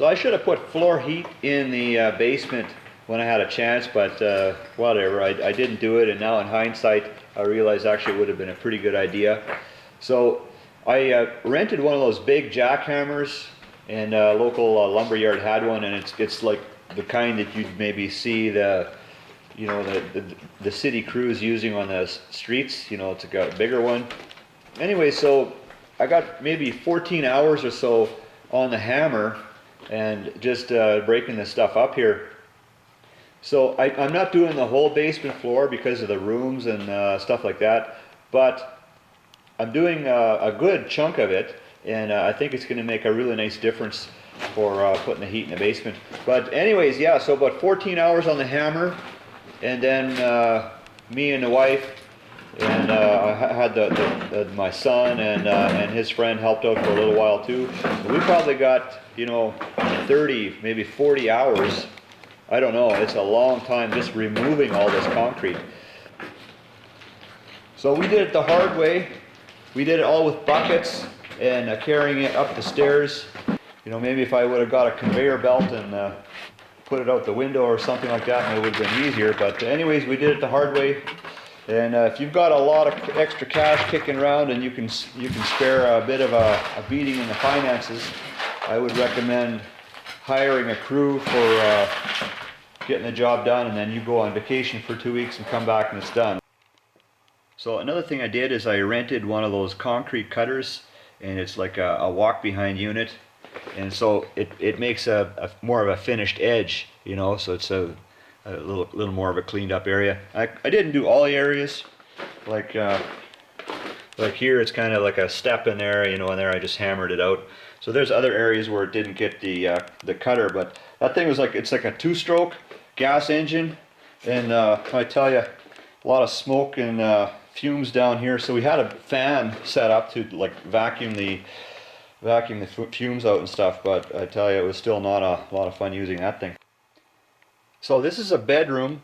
So I should have put floor heat in the basement when I had a chance, but whatever, I didn't do it, and now in hindsight I realize actually it would have been a pretty good idea. So I rented one of those big jackhammers, and a local lumberyard had one, and it's like the kind that you'd maybe see the city crews using on the streets. It's got a bigger one. Anyway, so I got maybe 14 hours or so on the hammer and just breaking this stuff up here. So I'm not doing the whole basement floor because of the rooms and stuff like that, but I'm doing a good chunk of it, and I think it's going to make a really nice difference for putting the heat in the basement. But anyways, yeah, so about 14 hours on the hammer, and then me and the wife, and I had my son and his friend helped out for a little while too. So we probably got 30, maybe 40 hours. I don't know. It's a long time just removing all this concrete. So we did it the hard way. We did it all with buckets and carrying it up the stairs. Maybe if I would have got a conveyor belt and put it out the window or something like that, it would have been easier. But anyways, we did it the hard way. And if you've got a lot of extra cash kicking around and you can spare a bit of a beating in the finances, I would recommend hiring a crew for getting the job done, and then you go on vacation for 2 weeks and come back and it's done. So another thing I did is I rented one of those concrete cutters, and it's like a walk behind unit, and so it makes a more of a finished edge, so it's a little more of a cleaned up area. I didn't do all the areas, like here it's kind of like a step in there, and there I just hammered it out. So there's other areas where it didn't get the cutter, but that thing was it's like a two-stroke gas engine, and I tell you, a lot of smoke and fumes down here. So we had a fan set up to vacuum the fumes out and stuff, but I tell you, it was still not a lot of fun using that thing. So this is a bedroom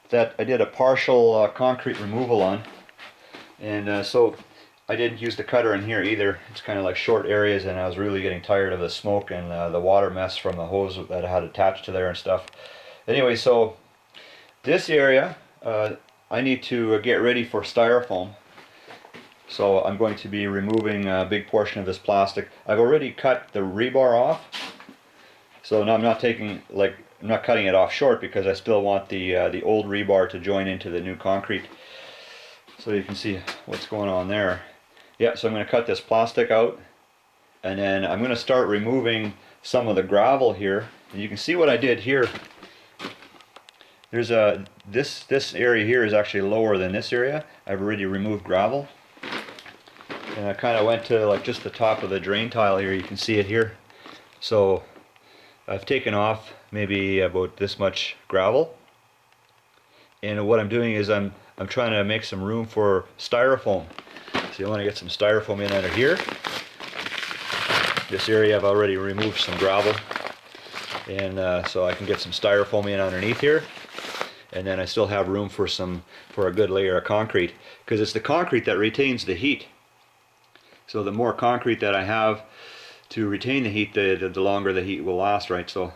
that I did a partial concrete removal on, and so I didn't use the cutter in here either. It's kind of like short areas, and I was really getting tired of the smoke and the water mess from the hose that I had attached to there and stuff. Anyway, so this area I need to get ready for styrofoam. So I'm going to be removing a big portion of this plastic. I've already cut the rebar off, so now I'm not cutting it off short because I still want the old rebar to join into the new concrete. So you can see what's going on there. Yeah, so I'm going to cut this plastic out, and then I'm going to start removing some of the gravel here. And you can see what I did here. There's this area here is actually lower than this area. I've already removed gravel, and I kind of went to just the top of the drain tile here. You can see it here. So I've taken off maybe about this much gravel, and what I'm doing is I'm trying to make some room for styrofoam. So you want to get some styrofoam in under here. This area I've already removed some gravel, and so I can get some styrofoam in underneath here, and then I still have room for a good layer of concrete, because it's the concrete that retains the heat. So the more concrete that I have to retain the heat, the longer the heat will last, right? So